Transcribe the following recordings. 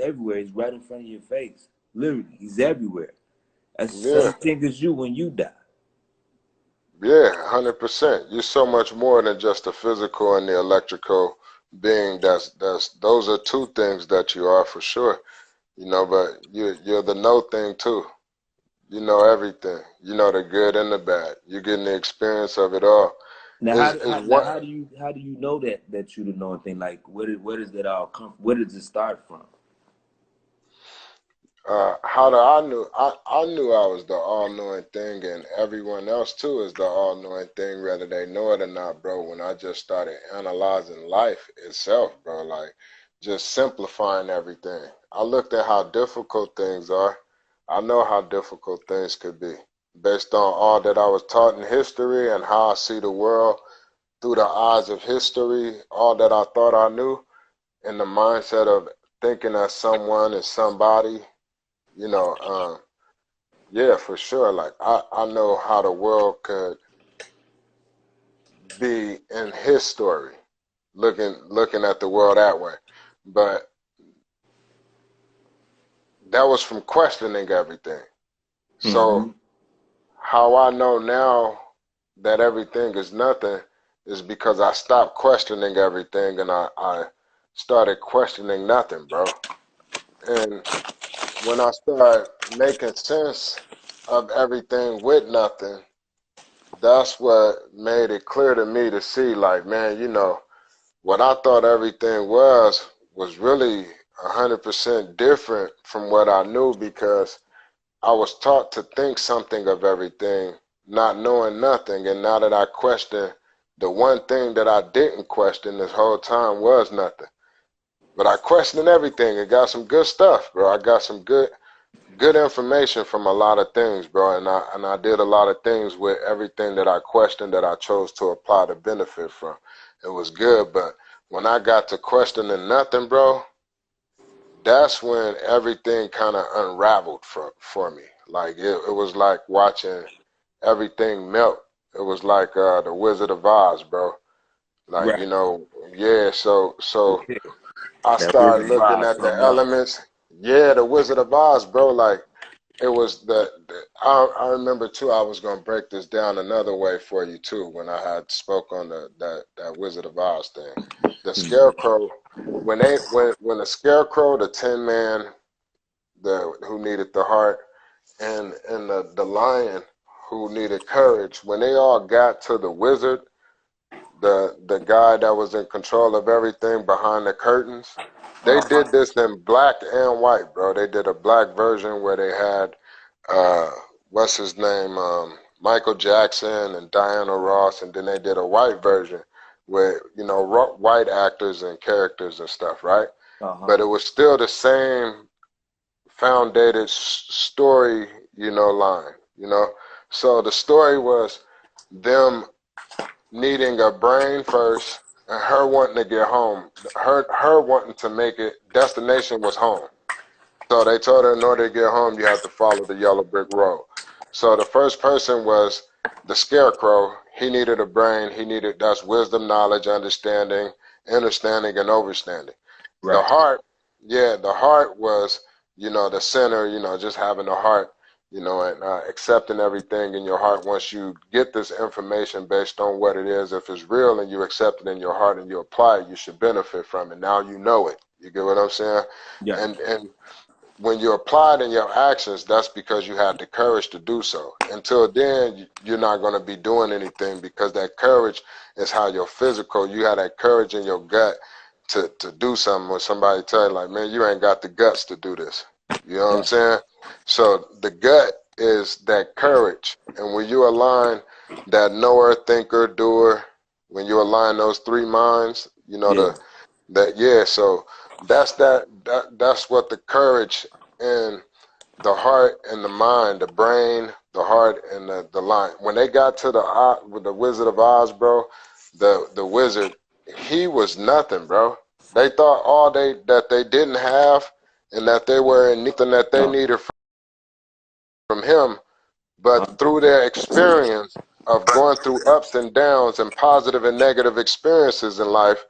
everywhere. He's right in front of your face. Literally, he's everywhere. That's the Yeah, same thing as you when you die. yeah, 100%. You're so much more than just the physical and the electrical being. Those are two things that you are for sure. But you're the know thing too. You know everything. You know the good and the bad. You're getting the experience of it all. Now, Is what how do you know that you the knowing thing? Like, where does that all come? Where does it start from? how do I knew I was the all-knowing thing, and everyone else too is the all-knowing thing, whether they know it or not, bro. When I just started analyzing life itself, bro, like just simplifying everything. I looked at how difficult things are. I know how difficult things could be based on all that I was taught in history and how I see the world through the eyes of history, all that I thought I knew, in the mindset of thinking that someone is somebody, you know, um, yeah, for sure. Like I know how the world could be in his story, looking at the world that way. But that was from questioning everything. Mm-hmm. So how I know now that everything is nothing is because I stopped questioning everything and I started questioning nothing, bro. And when I started making sense of everything with nothing, that's what made it clear to me to see, like, man, what I thought everything was really 100% different from what I knew, because I was taught to think something of everything, not knowing nothing. And now that I question, the one thing that I didn't question this whole time was nothing. But I questioned everything and got some good stuff, bro. I got some good information from a lot of things, bro. And I did a lot of things with everything that I questioned that I chose to apply to benefit from. It was good, but when I got to questioning nothing, bro, that's when everything kind of unraveled for me. Like it was like watching everything melt. It was like the Wizard of Oz, bro. Like, Right. yeah. So Okay. I That Wizard started of looking Oz, at the something else. elements. Yeah, the Wizard of Oz, bro. Like it was I remember too. I was gonna break this down another way for you too when I had spoke on that Wizard of Oz thing. The Scarecrow, when the Scarecrow, the Tin Man, the who needed the heart, and the Lion who needed courage, when they all got to the Wizard, the guy that was in control of everything behind the curtains, they Uh-huh. did this in black and white, bro. They did a black version where they had uh what's his name, Michael Jackson and Diana Ross, and then they did a white version with white actors and characters and stuff, right? Uh-huh. But it was still the same founded story, line, so the story was them needing a brain first, and her wanting to get home. Her wanting to make it. Destination was home. So they told her, in order to get home, you have to follow the yellow brick road. So the first person was the Scarecrow. He needed a brain. That's wisdom, knowledge, understanding, and overstanding. The Right. heart, yeah, the heart was, the center, just having a heart, and accepting everything in your heart. Once you get this information based on what it is, if it's real and you accept it in your heart and you apply it, you should benefit from it. Now you know it. You get what I'm saying? Yeah. And when you apply it in your actions, that's because you had the courage to do so. Until then, you're not going to be doing anything, because that courage is how your physical, you have that courage in your gut to do something. When somebody tell you, like, man, you ain't got the guts to do this. You know what I'm Yeah. saying? So the gut is that courage. And when you align that knower, thinker, doer, when you align those three minds, Yeah. so that's what the courage and the heart and the mind, the brain, the heart, and the line. When they got to with the Wizard of Oz, bro, the wizard, he was nothing, bro. They thought all that they didn't have, and that they were in nothing that they No. needed from him, but through their experience of going through ups and downs and positive and negative experiences in life,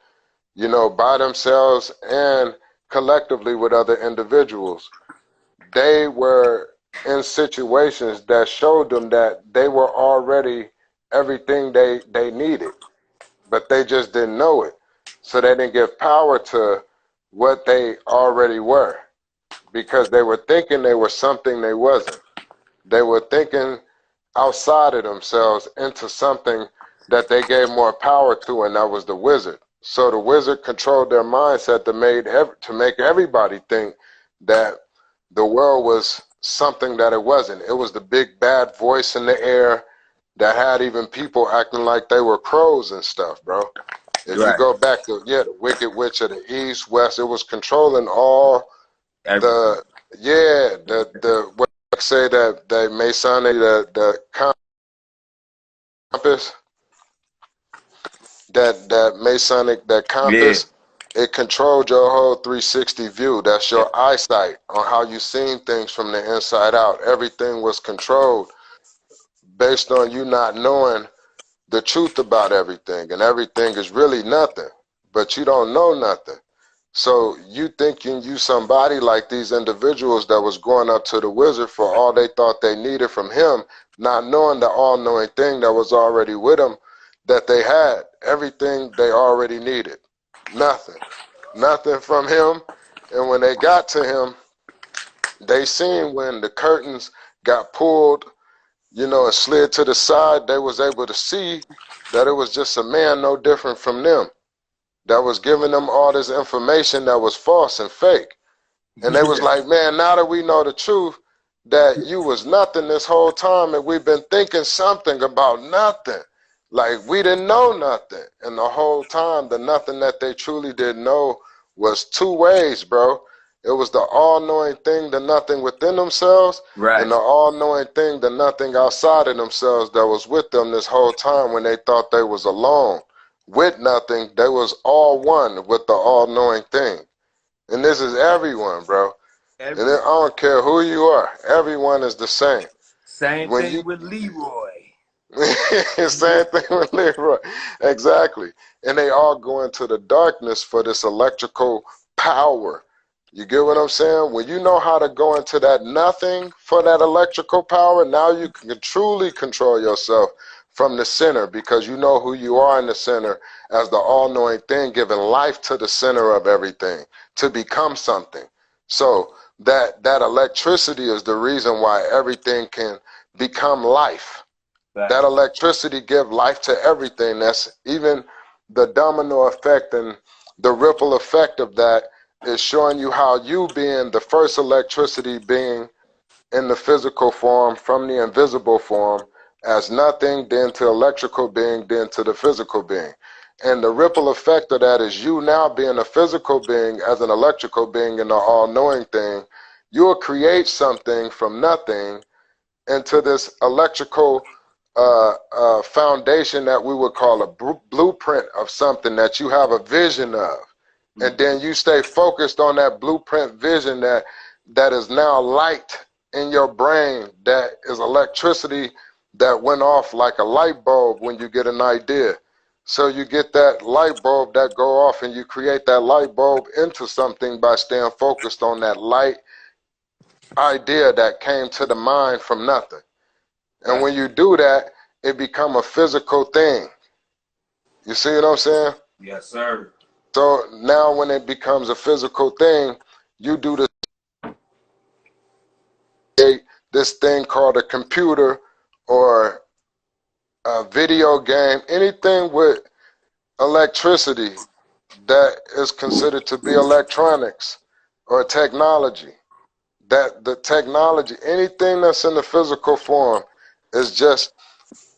by themselves, and collectively with other individuals. They were in situations that showed them that they were already everything they needed, but they just didn't know it. So they didn't give power to what they already were because they were thinking they were something they wasn't. They were thinking outside of themselves into something that they gave more power to, and that was the wizard. So the wizard controlled their mindset to make everybody think that the world was something that it wasn't. It was the big bad voice in the air that had even people acting like they were crows and stuff, bro. If you Right. go back to the Wicked Witch of the East, West, it was controlling all Everything. the the what I say that the Masonic the compass that Masonic that Yeah. compass, it controlled your whole 360 view. That's Yeah. your eyesight on how you seen things from the inside out. Everything was controlled based on you not knowing the truth about everything, and everything is really nothing, but you don't know nothing. So you thinking you somebody like these individuals that was going up to the wizard for all they thought they needed from him, not knowing the all-knowing thing that was already with them, that they had everything they already needed. Nothing from him. And when they got to him, they seen when the curtains got pulled, and slid to the side, they was able to see that it was just a man no different from them that was giving them all this information that was false and fake. And they was like, man, now that we know the truth, that you was nothing this whole time, and we've been thinking something about nothing. Like we didn't know nothing. And the whole time, the nothing that they truly didn't know was two ways, bro. It was the all-knowing thing, the nothing within themselves, and Right. the all-knowing thing, the nothing outside of themselves that was with them this whole time when they thought they was alone. With nothing, they was all one with the all-knowing thing. And this is everyone, bro. And I Everyone. don't care who you are. Everyone is the same. Same When thing you with Leroy. same thing with Leroy. Exactly. And they all go into the darkness for this electrical power. You get what I'm saying? When you know how to go into that nothing for that electrical power, now you can truly control yourself from the center because you know who you are in the center as the all-knowing thing, giving life to the center of everything to become something. So that electricity is the reason why everything can become life. That Facts. electricity give life to everything. That's even the domino effect and the ripple effect of that is showing you how you being the first electricity being in the physical form from the invisible form as nothing, then to electrical being, then to the physical being. And the ripple effect of that is you now being a physical being as an electrical being in the all-knowing thing. You'll create something from nothing into this electrical foundation that we would call a blueprint of something that you have a vision of. And then you stay focused on that blueprint vision that is now light in your brain, that is electricity that went off like a light bulb when you get an idea. So you get that light bulb that go off and you create that light bulb into something by staying focused on that light idea that came to the mind from nothing. And Right. when you do that, it become a physical thing. You see what I'm saying? Yes, sir. So now when it becomes a physical thing, you do this thing called a computer or a video game, anything with electricity that is considered to be electronics or technology. That the technology, anything that's in the physical form is just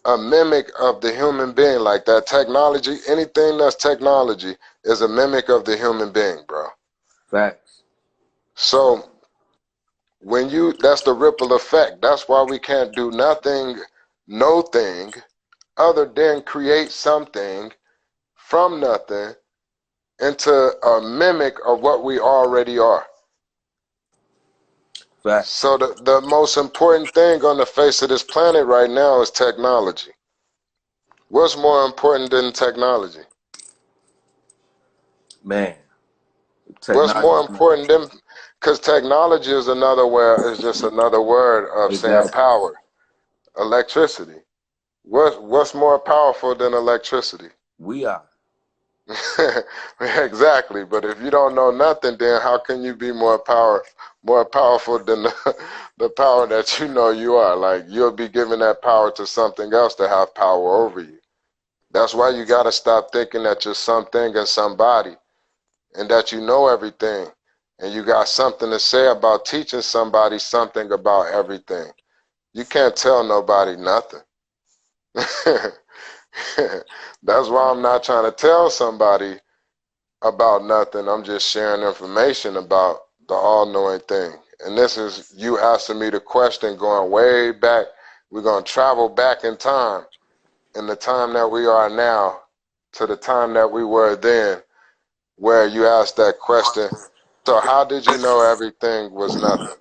a mimic of the human being. Like that technology, anything that's technology is a mimic of the human being, bro. Facts. So that's the ripple effect. That's why we can't do nothing, no thing, other than create something from nothing into a mimic of what we already are. Facts. So the most important thing on the face of this planet right now is technology. What's more important than technology? Man. What's more Technology. important than, because technology is another word, is just another word of saying Exactly. power. Electricity. What's more powerful than electricity? We are. Exactly. But if you don't know nothing, then how can you be more powerful than the power that you know you are? Like, you'll be giving that power to something else to have power over you. That's why you got to stop thinking that you're something and somebody, and that you know everything, and you got something to say about teaching somebody something about everything. You can't tell nobody nothing. That's why I'm not trying to tell somebody about nothing. I'm just sharing information about the all-knowing thing. And this is you asking me the question going way back. We're going to travel back in time, in the time that we are now to the time that we were then, where you asked that question. So how did you know everything was nothing?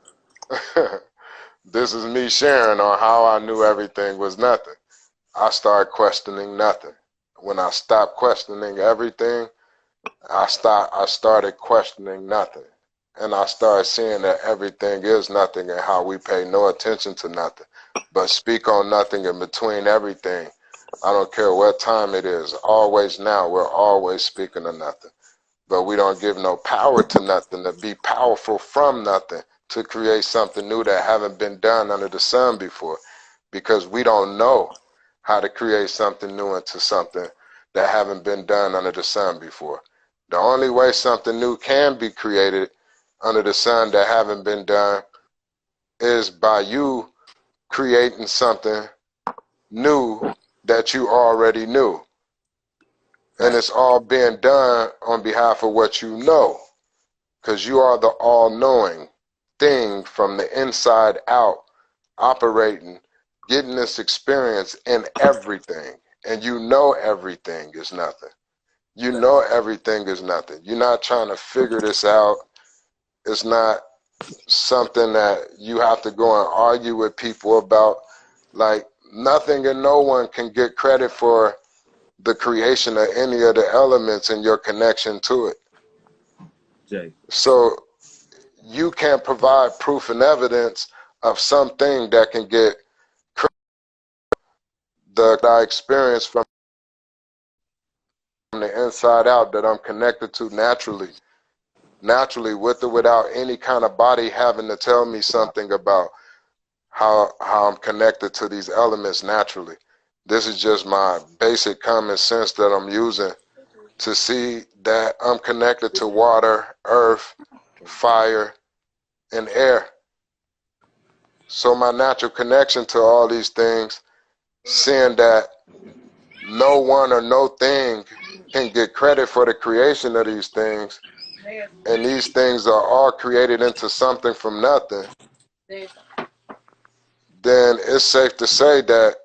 This is me sharing on how I knew everything was nothing. I started questioning nothing. When I stopped questioning everything, I started questioning nothing. And I started seeing that everything is nothing and how we pay no attention to nothing, but speak on nothing in between everything. I don't care what time it is. Always now, we're always speaking of nothing. But we don't give no power to nothing, to be powerful from nothing, to create something new that haven't been done under the sun before, because we don't know how to create something new into something that haven't been done under the sun before. The only way something new can be created under the sun that haven't been done is by you creating something new that you already knew. And Fact. it's all being done on behalf of what you know, because you are the all-knowing thing from the inside out, operating, getting this experience in everything. And you know everything is nothing. You know everything is nothing. You're not trying to figure this out. It's not something that you have to go and argue with people about. Like, nothing and no one can get credit for the creation of any of the elements and your connection to it. Jay. So you can't provide proof and evidence of something that can get the I experience from the inside out, that I'm connected to naturally, with or without any kind of body having to tell me something about how I'm connected to these elements naturally. This is just my basic common sense that I'm using to see that I'm connected to water, earth, fire, and air. So my natural connection to all these things, seeing that no one or no thing can get credit for the creation of these things, and these things are all created into something from nothing, then it's safe to say that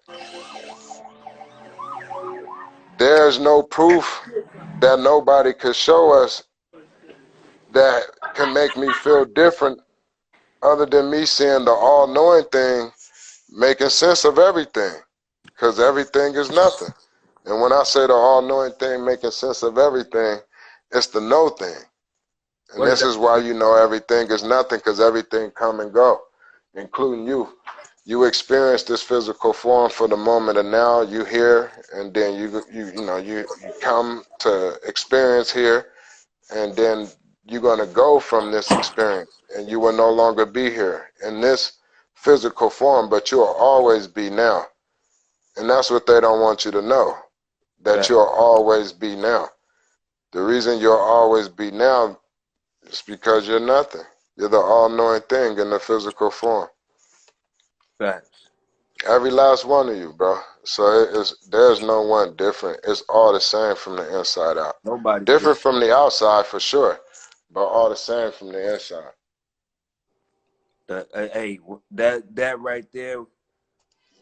there's no proof that nobody could show us that can make me feel different other than me seeing the all-knowing thing making sense of everything, because everything is nothing. And when I say the all-knowing thing making sense of everything, it's the no thing. And What is this that? is why you know everything is nothing, because everything come and go, including you. You experience this physical form for the moment, and now you here, and then you come to experience here, and then you're gonna go from this experience, and you will no longer be here in this physical form, but you'll always be now. And that's what they don't want you to know, that Fact. you'll always be now. The reason you'll always be now is because you're nothing. You're the all-knowing thing in the physical form. Facts. Every last one of you, bro. So there's no one different. It's all the same from the inside out. Nobody's Different different. from the outside for sure, but all the same from the inside. Hey, that right there.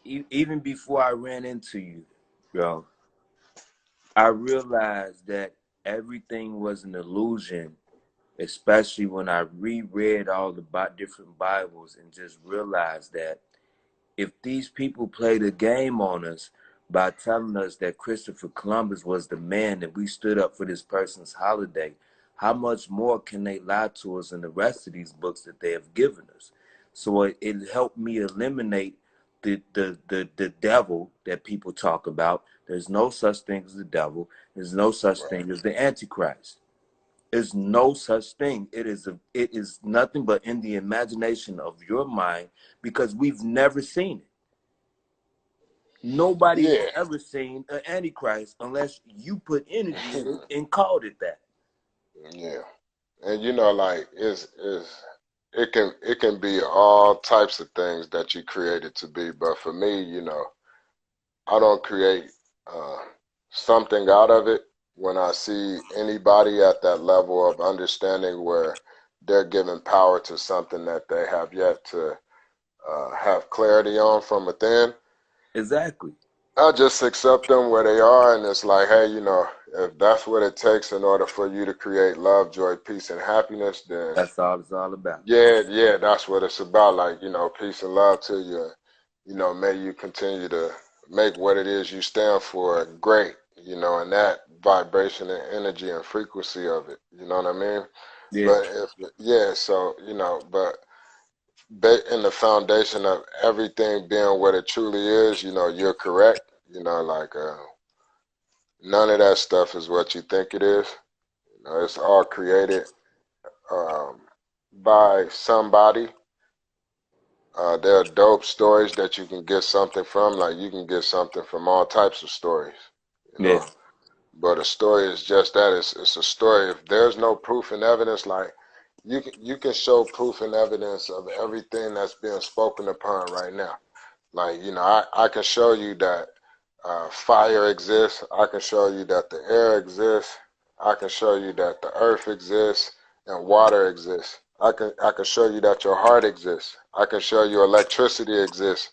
Even before I ran into you, bro, I realized that everything was an illusion. Especially when I reread all the different Bibles and just realized that if these people played a game on us by telling us that Christopher Columbus was the man, that we stood up for this person's holiday, how much more can they lie to us in the rest of these books that they have given us? So it helped me eliminate the devil that people talk about. There's no such thing as the devil. There's no such thing as the Antichrist. There's no such thing. It is nothing but in the imagination of your mind, because we've never seen it. Nobody's Yeah. ever seen an Antichrist unless you put energy in it and called it that. Yeah. And you know, like it can be all types of things that you create it to be. But for me, you know, I don't create uh, something out of it when I see anybody at that level of understanding where they're giving power to something that they have yet to have clarity on from within. Exactly. I just accept them where they are, and it's like, hey, you know, if that's what it takes in order for you to create love, joy, peace, and happiness, then That's all it's all about. yeah, that's what it's about. Like, you know, peace and love to you. You know, may you continue to make what it is you stand for great, you know, and that vibration and energy and frequency of it. You know what I mean? Yeah. But yeah, so, you know, but in the foundation of everything being what it truly is, you know, you're correct. You know, like none of that stuff is what you think it is. You know, it's all created um, by somebody. There are dope stories that you can get something from. Like you can get something from all types of stories, you Yeah. know. But a story is just that. It's a story. If there's no proof and evidence, like you can show proof and evidence of everything that's being spoken upon right now. Like, you know, I can show you that fire exists. I can show you that the air exists. I can show you that the earth exists and water exists. I can show you that your heart exists. I can show you electricity exists.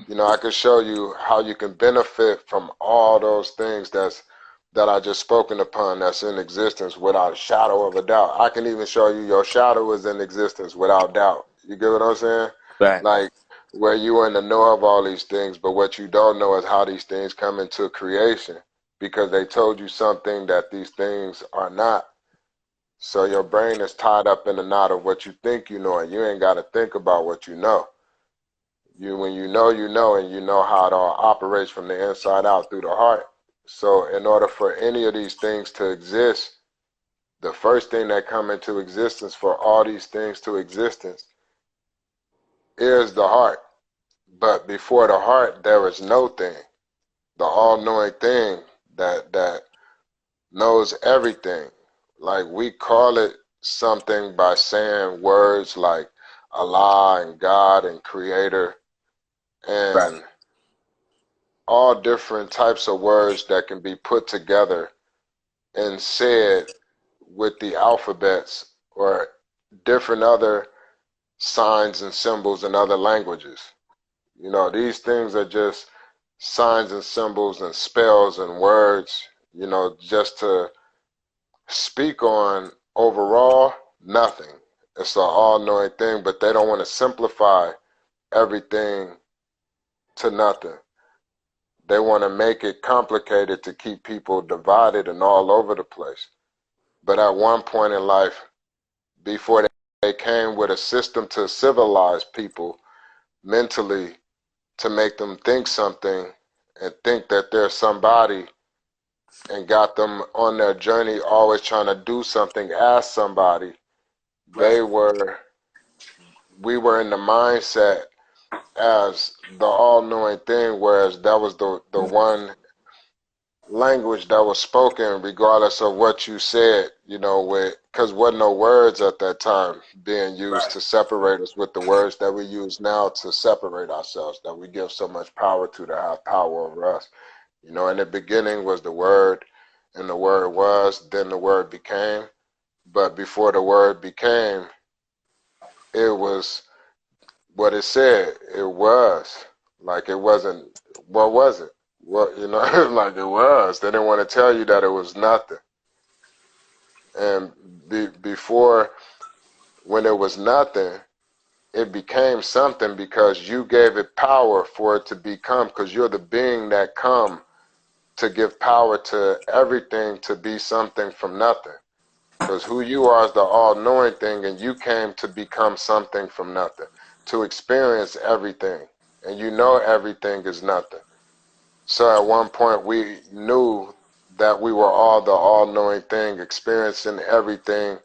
You know, I can show you how you can benefit from all those things that I just spoken upon that's in existence without a shadow of a doubt. I can even show you your shadow is in existence without doubt. You get what I'm saying? Facts. Like where you are in the know of all these things, but what you don't know is how these things come into creation because they told you something that these things are not. So your brain is tied up in the knot of what you think you know, and you ain't got to think about what you know. When you know, and you know how it all operates from the inside out through the heart. So in order for any of these things to exist, the first thing that come into existence for all these things to existence is the heart. But before the heart, there is no thing. The all-knowing thing that knows everything. Like we call it something by saying words like Allah and God and Creator Right. and all different types of words that can be put together and said with the alphabets or different other signs and symbols in other languages. You know, these things are just signs and symbols and spells and words, you know, just to speak on overall nothing. It's an all-knowing thing, but they don't want to simplify everything to nothing. They want to make it complicated to keep people divided and all over the place. But at one point in life, before they came with a system to civilize people mentally, to make them think something and think that they're somebody, and got them on their journey always trying to do something as somebody, Right. they were we were in the mindset as the all-knowing thing, whereas that was the one language that was spoken regardless of what you said, you know, with because wasn't no words at that time being used Right. to separate us with the words that we use now to separate ourselves, that we give so much power to have power over us. You know, in the beginning was the word, and the word was, then the word became. But before the word became, it was what it said. It was. Like it wasn't, what was it? What, you know, like it was. They didn't want to tell you that it was nothing. And before, when it was nothing, it became something because you gave it power for it to become, because you're the being that come to give power to everything to be something from nothing. Because who you are is the all-knowing thing, and you came to become something from nothing, to experience everything, and you know everything is nothing. So at one point we knew that we were all the all-knowing thing, experiencing everything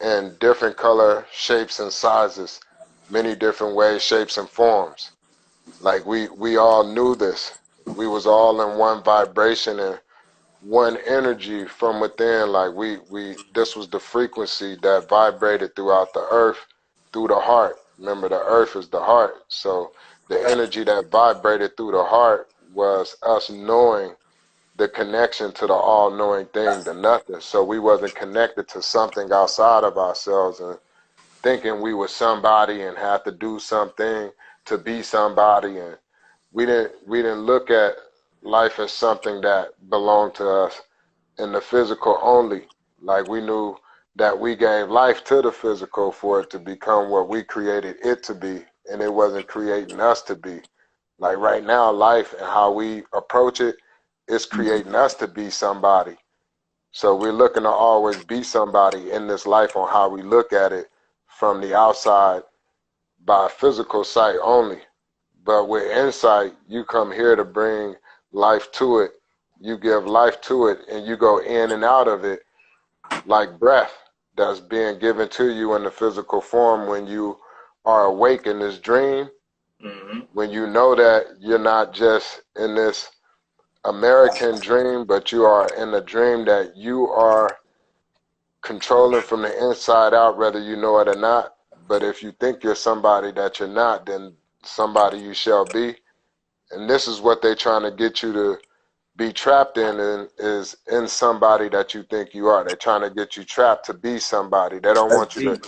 in different color, shapes, and sizes, many different ways, shapes, and forms. Like we all knew this. We was all in one vibration and one energy from within. Like we this was the frequency that vibrated throughout the earth, through the heart. Remember, the earth is the heart. So the energy that vibrated through the heart was us knowing the connection to the all-knowing thing, the nothing. So we wasn't connected to something outside of ourselves and thinking we were somebody and had to do something to be somebody. And we didn't look at life as something that belonged to us in the physical only. Like we knew that we gave life to the physical for it to become what we created it to be, and it wasn't creating us to be. Like right now, life and how we approach it is creating us to be somebody. So we're looking to always be somebody in this life on how we look at it from the outside by physical sight only. But with insight, you come here to bring life to it. You give life to it and you go in and out of it like breath that's being given to you in the physical form when you are awake in this dream, when you know that you're not just in this American dream, but you are in a dream that you are controlling from the inside out, whether you know it or not. But if you think you're somebody that you're not, then somebody you shall be. And this is what they're trying to get you to be trapped in, is in somebody that you think you are. They're trying to get you trapped to be somebody. They don't That's want you to, deep.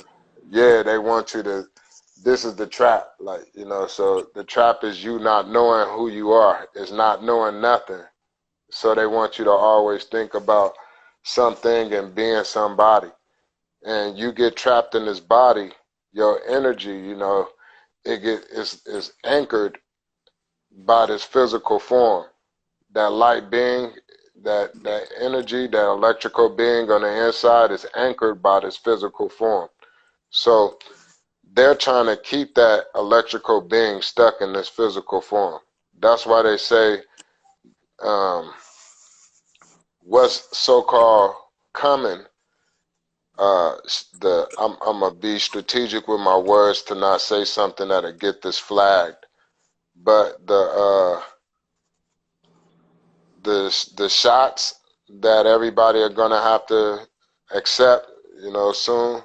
yeah, they want you to, this is the trap. Like, you know, so the trap is you not knowing who you are, is not knowing nothing. So they want you to always think about something and being somebody. And you get trapped in this body, your energy, you know, is anchored by this physical form. That light being, that energy, that electrical being on the inside is anchored by this physical form. So they're trying to keep that electrical being stuck in this physical form. That's why they say um, what's so-called coming. I'm gonna be strategic with my words to not say something that'll get this flagged. But the shots that everybody are gonna have to accept, you know, soon.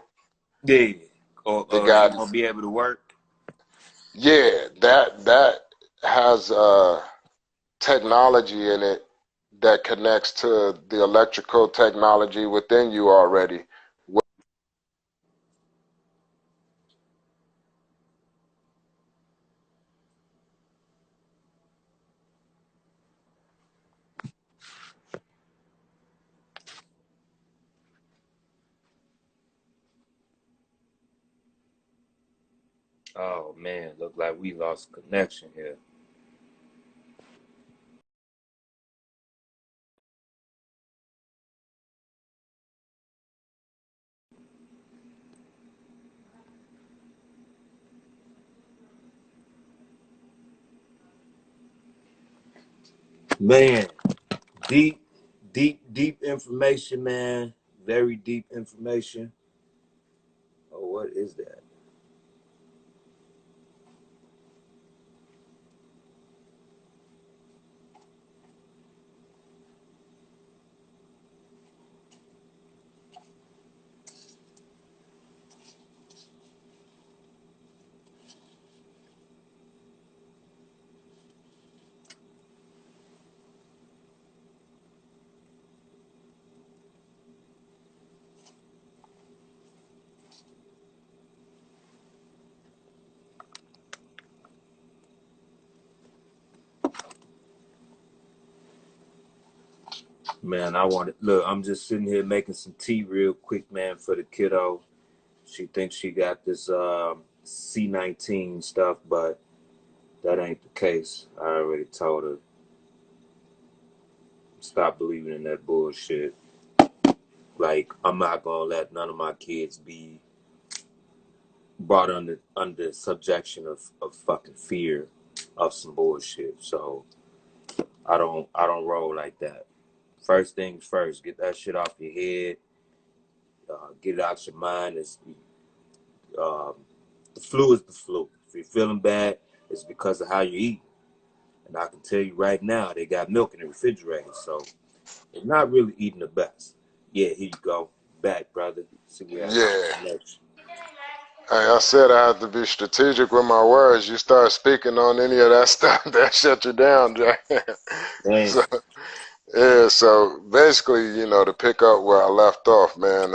Yeah. Or They they got, won't be able to work. yeah, that has technology in it that connects to the electrical technology within you already. Oh man, look like we lost connection here. Man, deep, deep information, man. Very deep information. Oh, what is that? Man, I want to look. I'm just sitting here making some tea real quick, man, for the kiddo. She thinks she got this C19 stuff, but that ain't the case. I already told her stop believing in that bullshit. Like, I'm not gonna let none of my kids be brought under subjection of fucking fear of some bullshit. So I don't roll like that. First things first, get that shit off your head. Get it out your mind. Um, the flu is the flu. If you're feeling bad, it's because of how you eat. And I can tell you right now, they got milk in the refrigerator, so they're not really eating the best. Yeah, here you go. Back, brother. See, we had Yeah. connection. Hey, I said I have to be strategic with my words. You start speaking on any of that stuff, that shut you down, Jack. Damn. So, yeah, so basically, to pick up where I left off, man,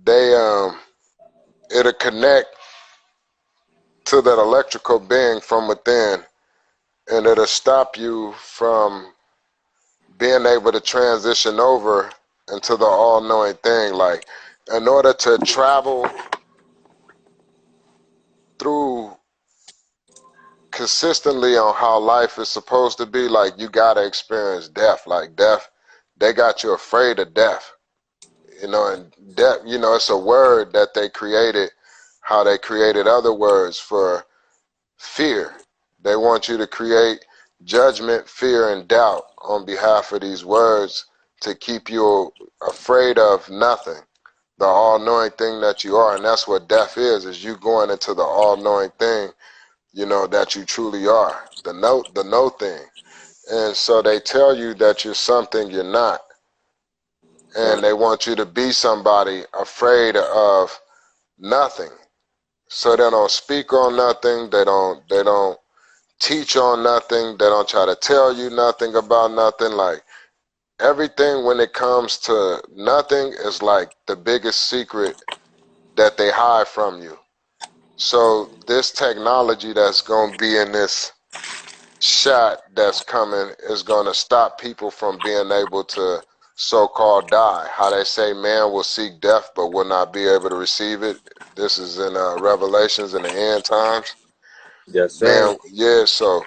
they, it'll connect to that electrical being from within, and it'll stop you from being able to transition over into the all-knowing thing. Like, in order to travel through consistently on how life is supposed to be, like, you gotta experience death. Like, death, they got you afraid of death. And death, it's a word that they created, how they created other words for fear. They want you to create judgment, fear, and doubt on behalf of these words to keep you afraid of nothing, the all-knowing thing that you are. And that's what death is you going into the all-knowing thing, that you truly are, the know thing. And so they tell you that you're something you're not. And Right. they want you to be somebody afraid of nothing. So they don't speak on nothing. They don't teach on nothing. They don't try to tell you nothing about nothing. Like, everything when it comes to nothing is like the biggest secret that they hide from you. So this technology that's going to be in this shot that's coming is going to stop people from being able to so-called die. How they say man will seek death but will not be able to receive it. This is in Revelations in the end times. Yes, sir. Man, yeah, so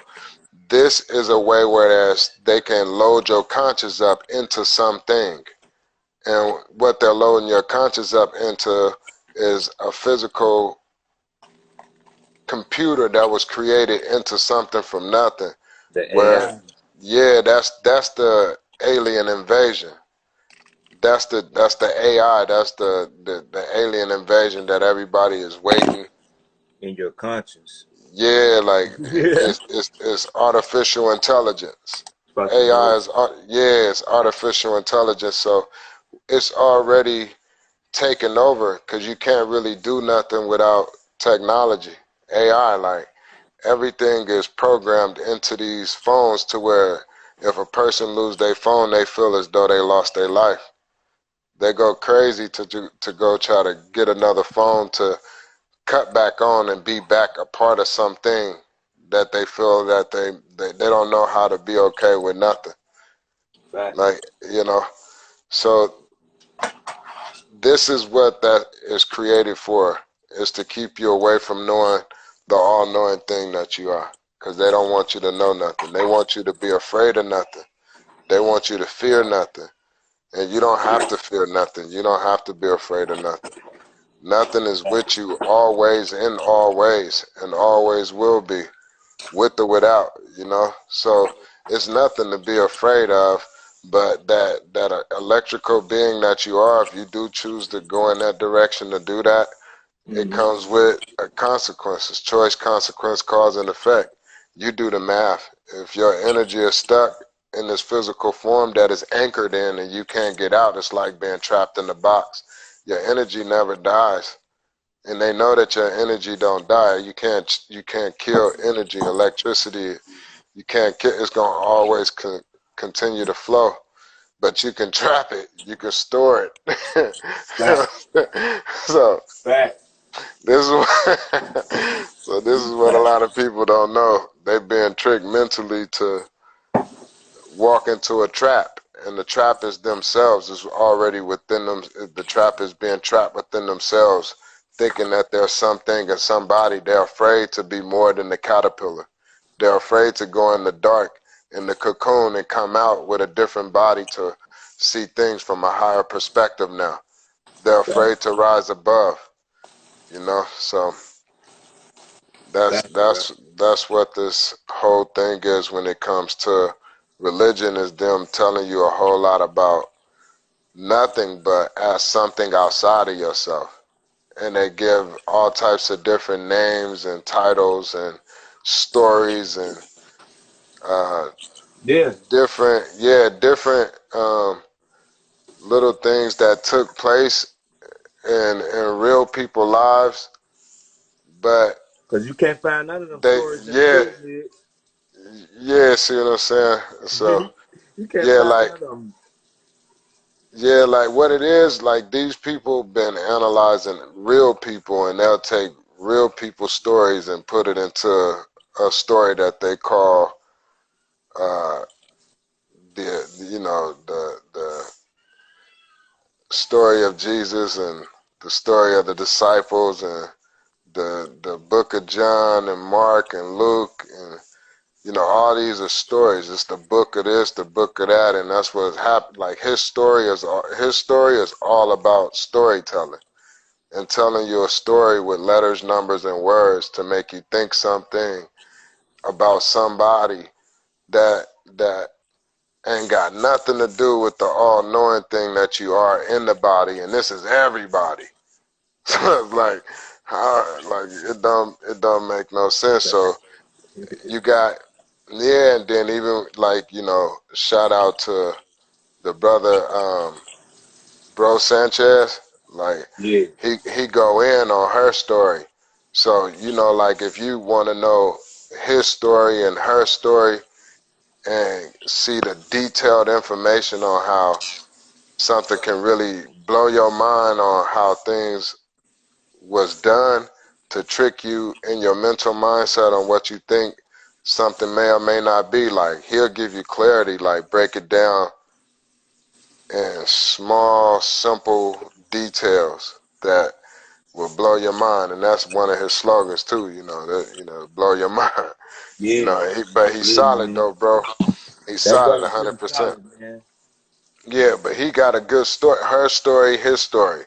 this is a way whereas they can load your conscience up into something. And what they're loading your conscience up into is a physical computer that was created into something from nothing. The Where, AI. yeah, that's the alien invasion. That's the AI. That's the alien invasion that everybody is waiting. In your conscience. Yeah, like, Yeah. it's artificial intelligence. Fucking AI dope. is yeah, it's artificial intelligence. So it's already taken over because you can't really do nothing without technology. AI, like, everything is programmed into these phones to where if a person lose their phone, they feel as though they lost their life. They go crazy to go try to get another phone to cut back on and be back a part of something that they feel that they don't know how to be okay with nothing. Facts. Like, so this is what that is created for, is to keep you away from knowing the all-knowing thing that you are. Because they don't want you to know nothing. They want you to be afraid of nothing. They want you to fear nothing. And you don't have to fear nothing. You don't have to be afraid of nothing. Nothing is with you always, in all ways, and always will be, with or without. So it's nothing to be afraid of, but that electrical being that you are, if you do choose to go in that direction to do that, it Mm-hmm. comes with consequences, choice, consequence, cause, and effect. You do the math. If your energy is stuck in this physical form that is anchored in and you can't get out, it's like being trapped in a box. Your energy never dies. And they know that your energy don't die. You can't kill energy, electricity. You can't kill. It's gonna always continue to flow. But you can trap it. You can store it. Facts. So Facts. this is what, so this is what a Facts. lot of people don't know. They've been tricked mentally to walk into a trap, and the trap is themselves. Is already within them. The trap is being trapped within themselves, thinking that there's something and somebody. They're afraid to be more than the caterpillar. They're afraid to go in the dark, in the cocoon, and come out with a different body to see things from a higher perspective now. They're afraid to rise above, you know. So that's That's right. that's that's what this whole thing is when it comes to religion, is them telling you a whole lot about nothing but as something outside of yourself. And they give all types of different names and titles and stories and uh, Yeah, different little things that took place in real people lives. But because you can't find none of them they, stories in the yeah, pyramids. yeah, see what I'm saying? So, You can't yeah, find like, none of them. yeah, like what it is, like these people been analyzing real people, and they'll take real people stories and put it into a story that they call uh, the story of Jesus and the story of the disciples and the book of John and Mark and Luke, and all these are stories. It's the book of this, the book of that, and that's what's happened. Like his story is all about storytelling and telling you a story with letters, numbers, and words to make you think something about somebody that ain't got nothing to do with the all-knowing thing that you are in the body, and this is everybody. So it's like, it don't make no sense. So you got, yeah, and then even like, shout out to the brother, Bro Sanchez. Like Yeah, he go in on her story. So, like if you want to know his story and her story and see the detailed information on how something can really blow your mind on how things was done to trick you in your mental mindset on what you think something may or may not be. Like he'll give you clarity, like break it down in small, simple details that will blow your mind. And that's one of his slogans too, blow your mind. yeah, But he's yeah, solid man. though, bro. He's That solid brother's really 100%. solid, man. Yeah, but he got a good story. Her story, his story.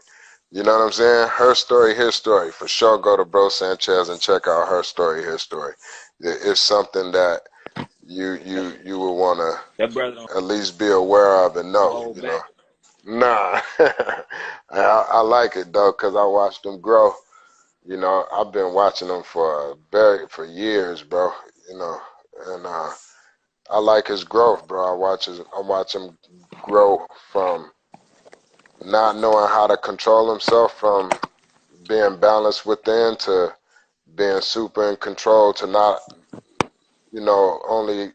You know what I'm saying? Her story, his story. For sure, go to Bro Sanchez and check out her story, his story. It's something that you would want That brother don't to at least be aware of and know. hold You know? back. Nah, I like it though, cause I watched them grow. I've been watching them for years, bro. You know, and I like his growth, bro. I watch him grow from not knowing how to control himself, from being balanced within to being super in control, to not, only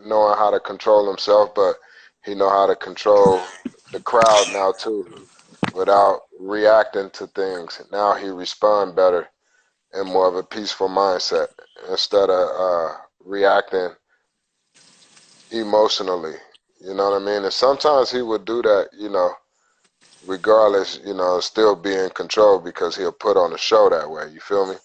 knowing how to control himself, but he know how to control the crowd now too, without reacting to things. Now he respond better and more of a peaceful mindset instead of reacting emotionally. You know what I mean? And sometimes he would do that, regardless, still be in control because he'll put on a show that way. You feel me?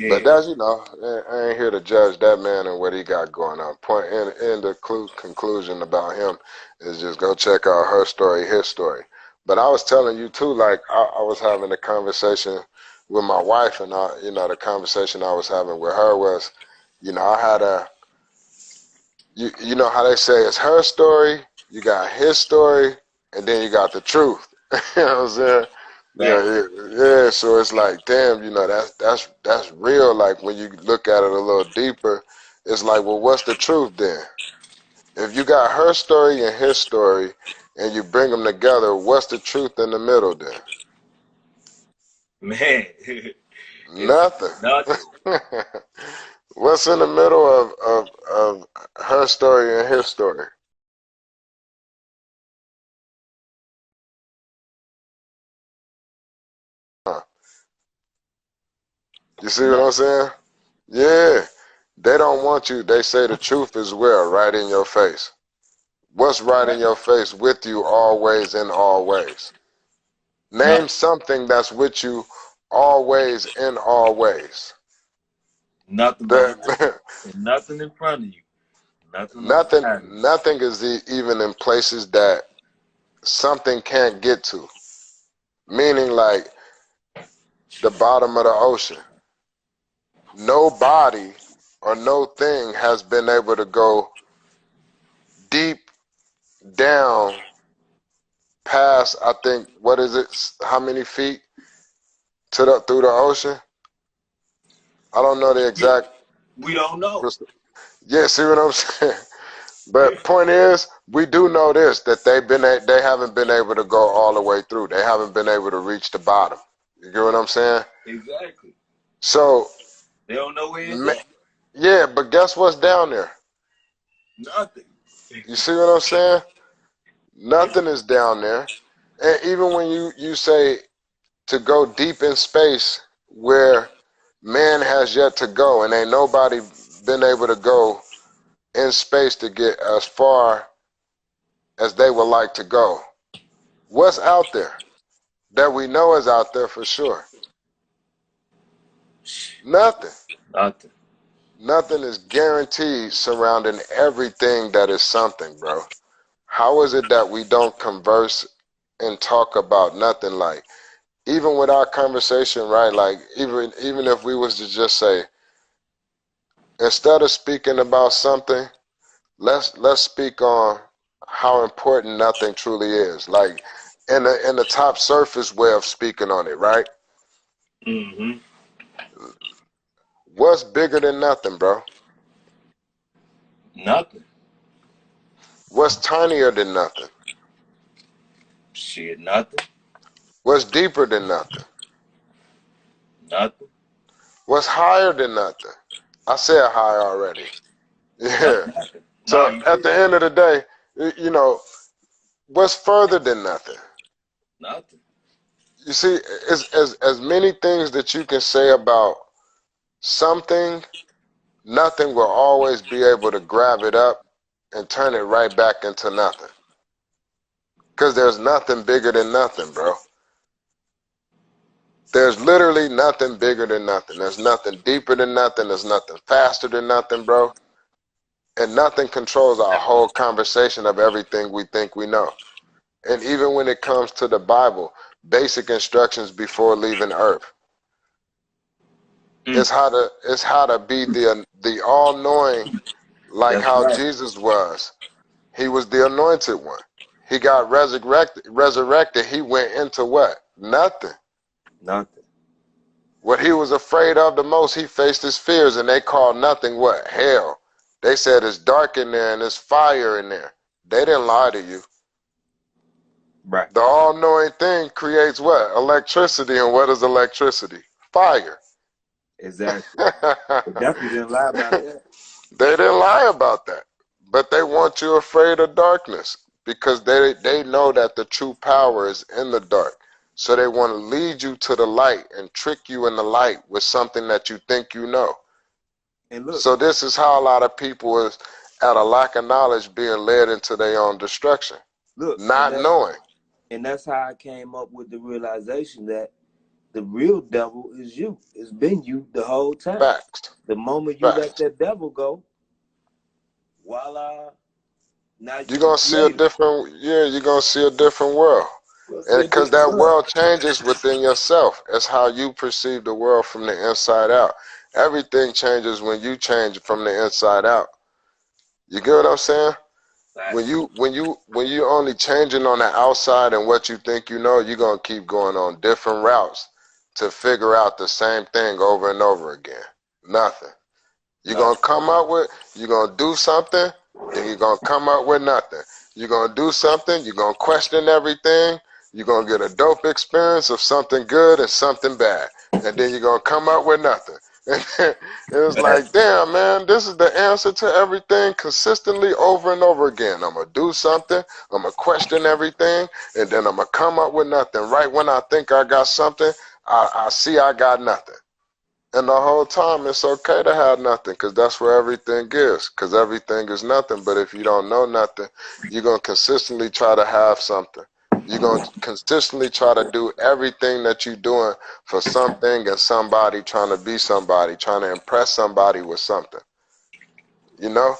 But Yeah, that's, I ain't here to judge that man and what he got going on. Point in the conclusion about him is just go check out her story, his story. But I was telling you too, like I was having a conversation with my wife, and the conversation I was having with her was, I had you know how they say it's her story, you got his story, and then you got the truth. You know what I'm saying? right. Yeah. So it's like, damn, that's real. Like when you look at it a little deeper, it's like, well, what's the truth then? If you got her story and his story, and you bring them together, what's the truth in the middle then? Man, it's Nothing. nothing. What's in the middle of her story and his story? Huh. You see what I'm Nothing. saying? Yeah. They don't want you. They say the truth is where? Right in your face. What's right in Right. your face with you always in all ways? Name Nothing. something that's with you always in all ways. Nothing behind you. That And nothing in front of you. Nothing on nothing behind you. nothing is even in places that something can't get to. Meaning like the bottom of the ocean. Nobody or no thing has been able to go deep down past, I think, what is it? How many feet through the ocean? I don't know the exact. We don't know. Yeah, see what I'm saying? But point is, we do know this, that they haven't been able to go all the way through. They haven't been able to reach the bottom. You get what I'm saying? Exactly. So They don't know where it's at. yeah, but guess what's down there? Nothing. You see what I'm saying? Nothing is down there. And even when you say to go deep in space where man has yet to go and ain't nobody been able to go in space to get as far as they would like to go. What's out there that we know is out there for sure? Nothing. Nothing. Nothing is guaranteed surrounding everything that is something, bro. How is it that we don't converse and talk about nothing? Like, even with our conversation, right? Like, even if we was to just say, instead of speaking about something, let's speak on how important nothing truly is. Like, in the top surface way of speaking on it, right? Mm-hmm. What's bigger than nothing, bro? Nothing. What's tinier than nothing? Shit, nothing. What's deeper than nothing? Nothing. What's higher than nothing? I said high already. Yeah. Nothing. So No, at the end of the day, you know, what's further than nothing? nothing. You see, it's as many things that you can say about something, nothing will always be able to grab it up and turn it right back into nothing. Because there's nothing bigger than nothing, bro. There's literally nothing bigger than nothing. There's nothing deeper than nothing. There's nothing faster than nothing, bro. And nothing controls our whole conversation of everything we think we know. And even when it comes to the Bible, basic instructions before leaving Earth. It's how to be the all-knowing, like That's how right. Jesus was. He was the anointed one. He got resurrected. He went into what? Nothing. Nothing. What he was afraid of the most, he faced his fears, and they called nothing what? Hell. They said it's dark in there and there's fire in there. They didn't lie to you. Right. The all-knowing thing creates what? Electricity. And what is electricity? Fire. Exactly. They definitely didn't lie about that. They didn't lie about that. But they want you afraid of darkness because they know that the true power is in the dark. So they want to lead you to the light and trick you in the light with something that you think you know. And look. So this is how a lot of people is at a lack of knowledge being led into their own destruction. Look. Not knowing. And that's how I came up with the realization that the real devil is you. It's been you the whole time. Facts. The moment you let Facts. that devil go, voila, now You're you gonna see a different, you're gonna see a different world. And because that world changes within yourself. It's how you perceive the world from the inside out. Everything changes when you change from the inside out. You get what I'm saying? When you only changing on the outside and what you think you know, you're gonna keep going on different routes to figure out the same thing over and over again. Nothing. You're gonna do something, then you're gonna come up with nothing. You're gonna do something, you're gonna question everything, you're gonna get a dope experience of something good and something bad. And then you're gonna come up with nothing. And it's like, damn, man, this is the answer to everything consistently over and over again. I'm gonna do something, I'm gonna question everything, and then I'm gonna come up with nothing. Right when I think I got something, I see I got nothing. And the whole time, it's okay to have nothing because that's where everything is. Because everything is nothing. But if you don't know nothing, you're going to consistently try to have something. You're going to consistently try to do everything that you're doing for something and somebody, trying to be somebody, trying to impress somebody with something. You know?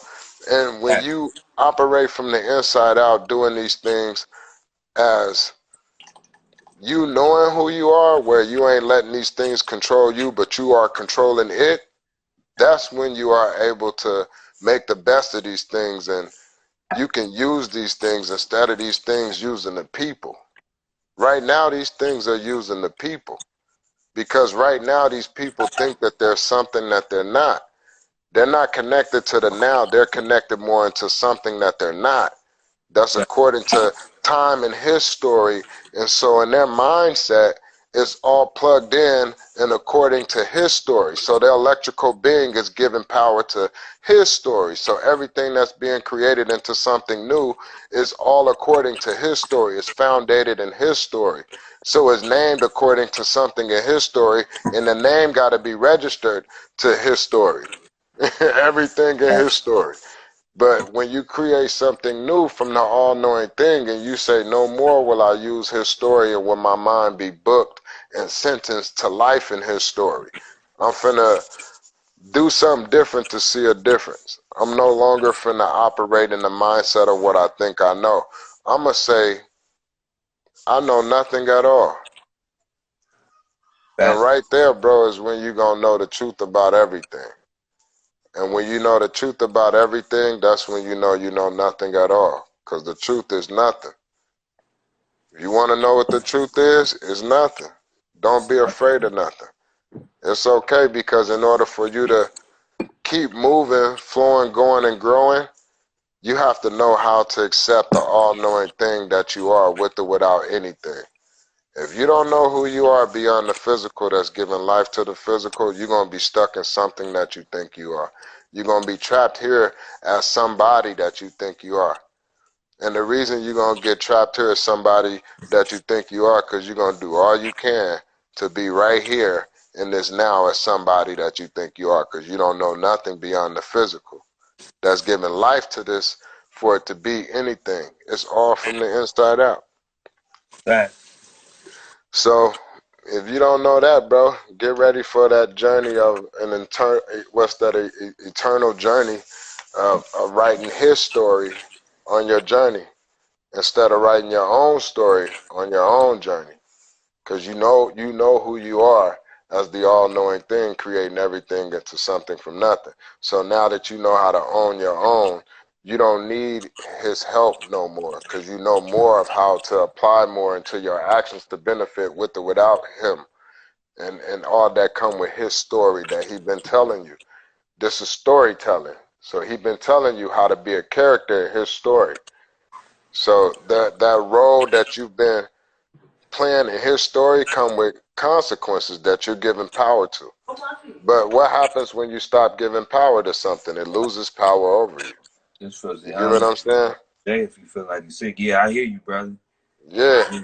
And when you operate from the inside out doing these things, as you knowing who you are, where you ain't letting these things control you, but you are controlling it, that's when you are able to make the best of these things, and you can use these things instead of these things using the people. Right now, these things are using the people, because right now these people think that there's something that they're not. They're not connected to the now. They're connected more into something that they're not. That's according to time and his story. And so in their mindset, it's all plugged in and according to his story. So their electrical being is giving power to his story. So everything that's being created into something new is all according to his story. It's founded in his story. So it's named according to something in his story, and the name got to be registered to his story. Everything in his story. But when you create something new from the all-knowing thing, and you say, no more will I use his story, and will my mind be booked and sentenced to life in his story. I'm finna do something different to see a difference. I'm no longer finna operate in the mindset of what I think I know. I'm gonna say, I know nothing at all. And right there, bro, is when you gonna know the truth about everything. And when you know the truth about everything, that's when you know nothing at all. Because the truth is nothing. If you want to know what the truth is, it's nothing. Don't be afraid of nothing. It's okay, because in order for you to keep moving, flowing, going, and growing, you have to know how to accept the all-knowing thing that you are, with or without anything. If you don't know who you are beyond the physical that's giving life to the physical, you're going to be stuck in something that you think you are. You're going to be trapped here as somebody that you think you are. And the reason you're going to get trapped here as somebody that you think you are, because you're going to do all you can to be right here in this now as somebody that you think you are, because you don't know nothing beyond the physical that's giving life to this for it to be anything. It's all from the inside out. Right. So if you don't know that, bro, get ready for that journey of an eternal journey of writing his story on your journey, instead of writing your own story on your own journey. Because you know who you are as the all-knowing thing, creating everything into something from nothing. So now that you know how to own your own, you don't need his help no more, because you know more of how to apply more into your actions to benefit with or without him, and all that come with his story that he's been telling you. This is storytelling. So he's been telling you how to be a character in his story. So that role that you've been playing in his story come with consequences that you're giving power to. But what happens when you stop giving power to something? It loses power over you. Just for You get what I'm saying? Say if you feel like you're sick. Yeah, I hear you, brother. Yeah.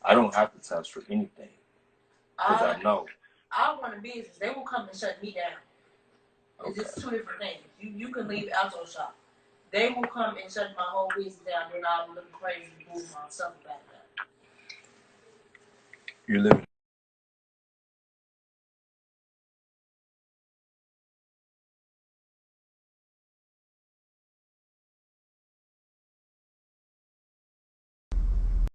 I don't have to test for anything, because I know. I run a business. They will come and shut me down. Okay. It's two different things. You can leave Alto Shop. They will come and shut my whole business down. Then I'll look crazy and move myself back up. You're living